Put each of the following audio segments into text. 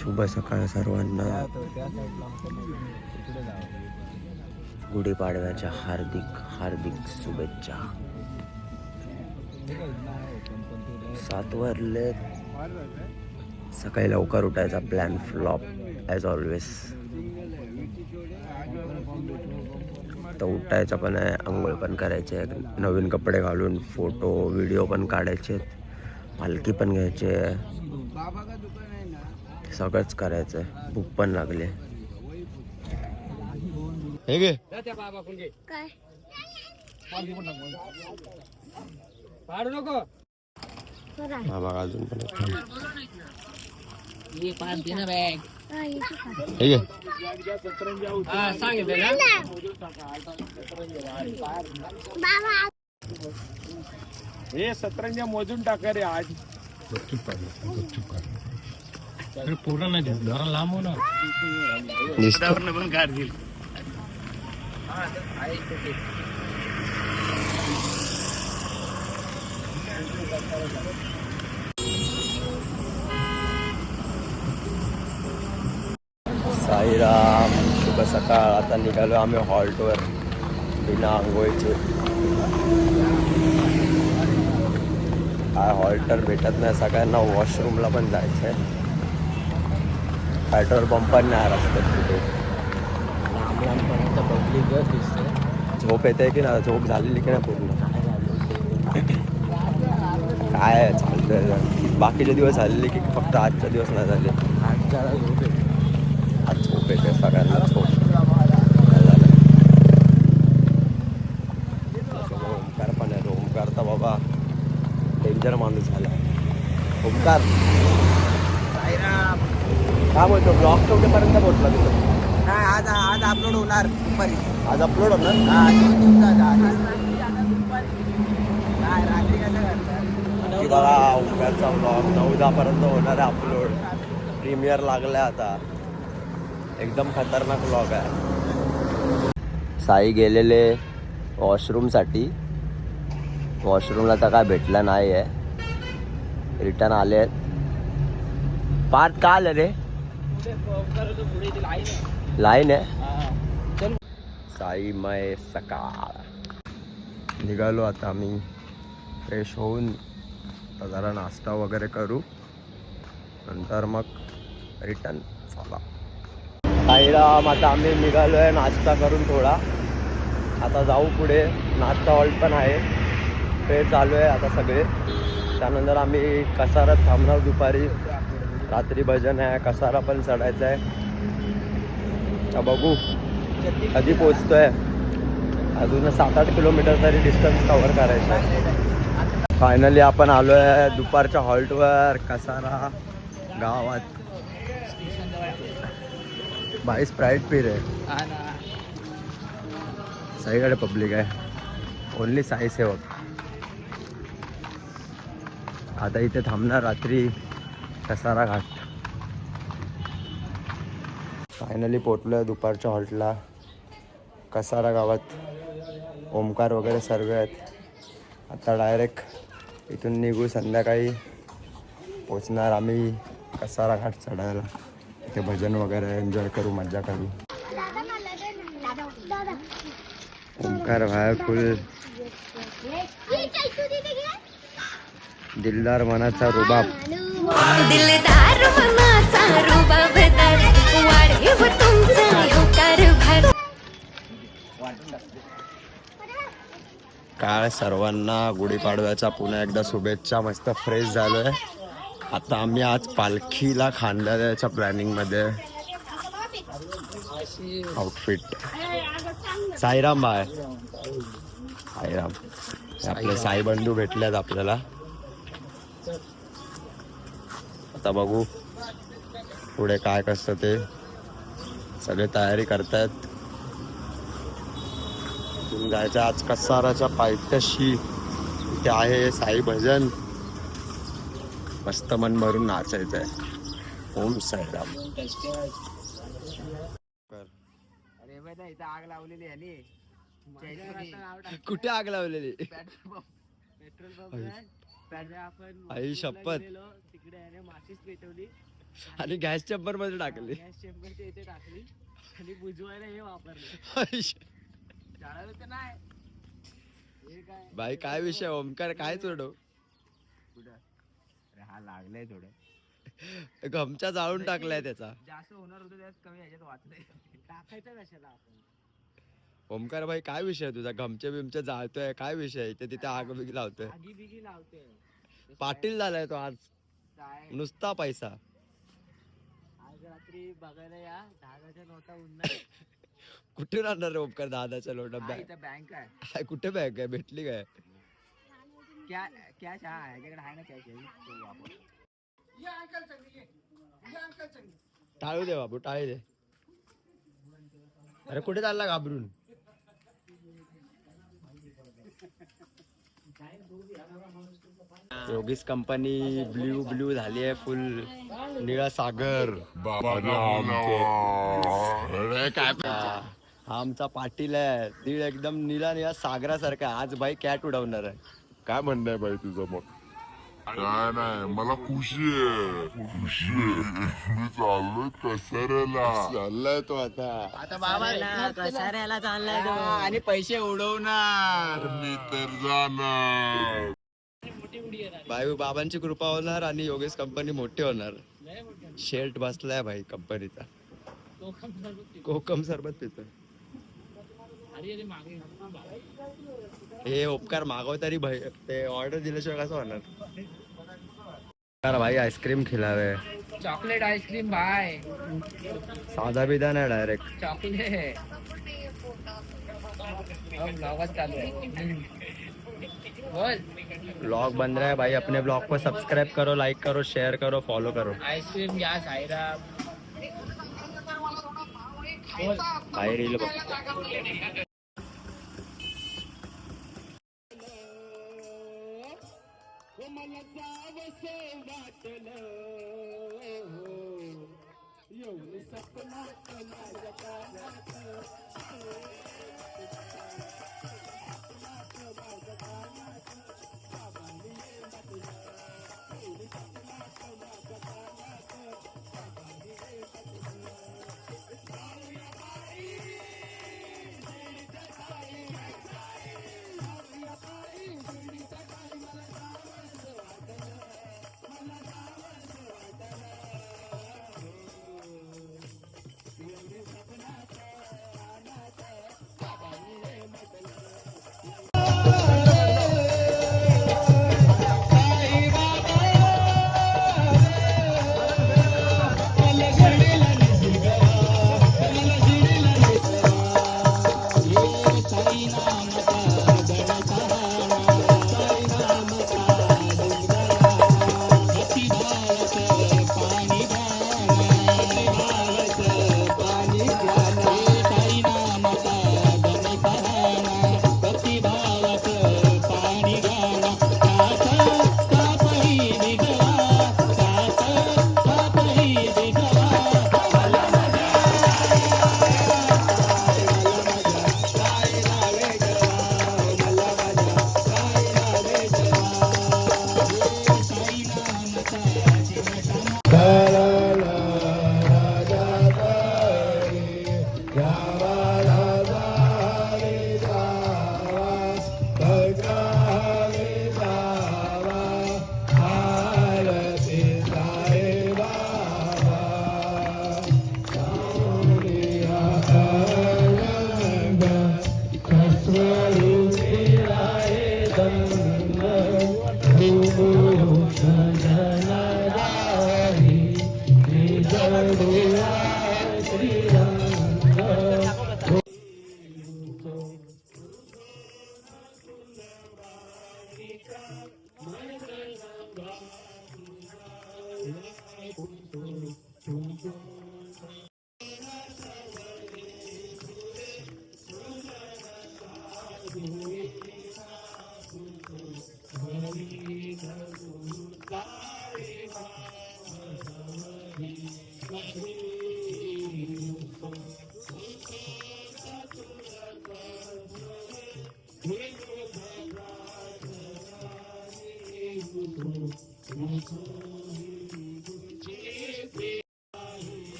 शुभ सकाळ सर्वांना. गुढीपाडव्याच्या हार्दिक हार्दिक शुभेच्छा. 7 वाजले. सकाळी लवकर उठायचा प्लॅन फ्लॉप ॲज ऑलवेज. तर उठायचं पण आहे, आंघोळ पण करायचे आहे, नवीन कपडे घालून फोटो व्हिडिओ पण काढायचे, पालखी पण घ्यायची आहे, सगळंच करायचं आहे. भूक पण लागले. हे गे काय हा बघा अजून पण हे घे. हे सतरंजा मोजून टाका रे आज. पूर्ण नाही दिसत, जरा लांब हो ना. पण काढतील. साईराम, शुभ सकाळ. आता निघालो आम्ही हॉल्टवर बिना आंघोळीचे. काय हॉल्टर भेटत नाही, सगळ्यांना वॉशरूमला पण जायचं आहे. पेट्रोल पंप पण नाही रस्त्यात कुठे. लांब लांबपर्यंत पब्लिक दिसते. झोप येते की ना, झोप झालेली की ना पूर्ण. काय चालतंय, बाकीचे दिवस झालेले की फक्त आजचा दिवस नाही झाले. आज जरा झोप येते. आज झोप येते सगळ्यांना. झोप ओमकार पण आहे. ओमकार तर बाबा डेंजर माणूस झाला. ओमकार काय बोलतो, ब्लॉग कुठेपर्यंत पोहोचला तुझं? नाही, आज अपलोड होणार दुपारी. आज अपलोड होणार. की बघा ओमकारचा ब्लॉग 9-10 पर्यंत होणार आहे अपलोड. प्रीमियर लागलाय आता. एकदम खतरनाक ब्लॉग आहे. साई गेलेले वॉशरूमसाठी. वॉशरूमला तर काय भेटला नाही आहे. रिटर्न आले. पार्थ का आलं रे? लाईन आहे. साई मय सकाळ. निघालो आता आम्ही. फ्रेश होऊन जरा नाश्ता वगैरे करू, नंतर मग रिटर्न. चला साईराम. आता आम्ही निघालो आहे नाश्ता करून थोडा. आता जाऊ पुढे. नाश्ता हॉल्ट पण आहे. ते चालू आहे आता सगळे. त्यानंतर आम्ही कसारात थांबणार दुपारी. रात्री भजन आहे, कसारा पण चढायचा आहे. तर बघू कधी पोचतोय. अजून 7-8 किलोमीटर तरी डिस्टन्स कव्हर करायचं आहे. फायनली आपण आलो आहे दुपारच्या हॉल्टवर कसारा गावात. बाई स्प्राईट पी रे. साईकडे पब्लिक आहे. ओनली साई सेवक. आता इथे थांबणार रात्री कसारा घाट. फायनली पोचलो आहे दुपारच्या हॉल्टला कसारा गावात. ओमकार वगैरे सर्व आहेत. आता डायरेक्ट इथून निघू. संध्याकाळी पोचणार आम्ही कसारा घाट चढायला. तिथे भजन वगैरे एन्जॉय करू, मजा करू. ओमकार भाई फुल दिलदार मनाचा रुबाब. दिलदार मनाचा रुबाब वाढीव तुमचा योकार भर. काय सर्वांना गुढीपाडव्याचा पुन्हा एकदा शुभेच्छा. मस्त फ्रेश झालोय. आता आम्ही आज पालखीला खांद्याच्या प्लॅनिंगमध्ये. Outfit Sairam bye. साईराम आपले साई बंधू भेटलेत आपल्याला. आता बघू पुढे काय कसं ते. सगळे तयारी करतायत. इथून जायचं आज कसाराच्या पायथ्याशी. इथे आहे साई भजन. मस्त मन भरून नाचायचं आहे. ओम साईराम. आग लावलेली आहे. कुठे आग लावलेली? Petrol pump. आई शपथ. तिकडे माचीस पेटवली आणि गॅस चेंबर मध्ये टाकली. गॅस चेंबरच्या इथे टाकली आणि बुजवायला हे वापरले. जाळलं तर नाही. हे काय भाई काय विषय ओमकार काय चोडव कुठं? अरे हा लागलाय थोडं. गमच्या जाळून टाकलाय त्याचा. जास्त होणार होतं त्यात कमी ह्याच्यात वाचलंय. टाकायचं कशाला आपण? ओमकार भाई काय विषय आहे तुझा? गमचे बिमचे जाळतोय काय विषय आहे? तिथे आग बिग लावतोय. आगी बिगी लावतोय. पाटील झालाय तो आज काय नुसता पैसा. आज रात्री बघायला या 10,000च्या नोटा उन्हात. कुठे राहणार रे ओमकार दादाच्या लोटा हा, बॅग? इथं बँक आहे. कुठे बॅग आहे भेटली काय? कॅश हा ह्याच्याकडे आहे ना कॅश तो वापर. टाळू दे बाबू टाळू दे. अरे कुठे चालला घाबरून? योगीस कंपनी ब्ल्यू ब्ल्यू झाली आहे फुल निळा सागर. हा आमचा पाटील आहे दीड एकदम निळा निळा सागरासारखा. आज भाई कॅट उडवणार आहे. काय म्हणणं आहे बाई तुझं मग? काय नाही मला खुशी आहे. मी चाललोय कसाऱ्याला. चाललाय तो आता कसाऱ्याला चाललाय तो आणि पैसे उडवणार. मी तर जाणार. भाई बाबांची कृपा होणार आणि योगेश कंपनी मोठी होणार. शेल्ट बसलाय भाई कंपनीचा. कोकम सरबत पितो. हे उपकार मागव तरी भाई ते ऑर्डर दिल्याशिवाय कसं होणार? भाई आईस्क्रीम खिलावे. चॉकलेट आइसक्रीम भाई. साधा बिदा नाही डायरेक्ट चॉकलेट. ब्लॉगच चालू आहे. बोल. ब्लॉग बन रहा है भाई. अपने ब्लॉग को सब्सक्राइब करो, लाइक करो, शेयर करो, फॉलो करो. आइसक्रीम घ्या सायरा. भाई रील बघ.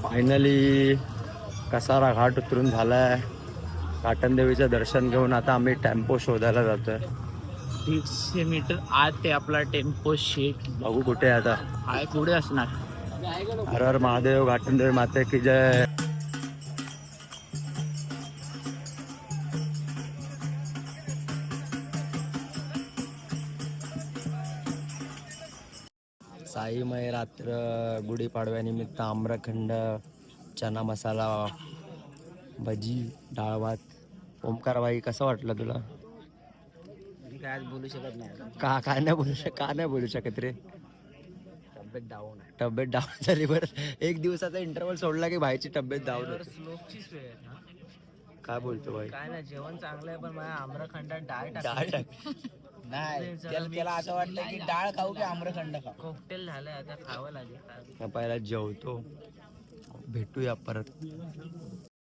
फायनली कसारा घाट उतरून झालाय. काटनदेवीचं दर्शन घेऊन आता आम्ही टेम्पो शोधायला जातोय. 150 मीटर आत ते आपला टेम्पो शेट बघू कुठे आहे आता. आहे पुढे असणार. हर हर महादेव, घाटनदेवी माते की जय. साईमय रात्र गुढीपाडव्यानिमित्त आम्रखंड, चना मसाला, भजी, डाळ भात. ओमकार भाई कसं वाटलं तुला? काय बोलू शकत नाही. काय नाही बोलू शकत रे. तब्येत डाऊन आहे. तब्येत डाऊन झाली. बरं एक दिवसाचा इंटरव्हल सोडला की भाईची तब्येत डाऊन होते. स्लोपचीच वेळ आहे ना. काय बोलतो भाई? काय नाही, जेवण चांगलं आहे पण माझ्या आम्रखंडात डाळ डाळ टाक. नाही त्याला असं वाटलं की डाळ खाऊ की आम्रखंड खाऊ. कॉकटेल झालंय आता खावं लागेल. पहिला जेवतो, भेटूया परत.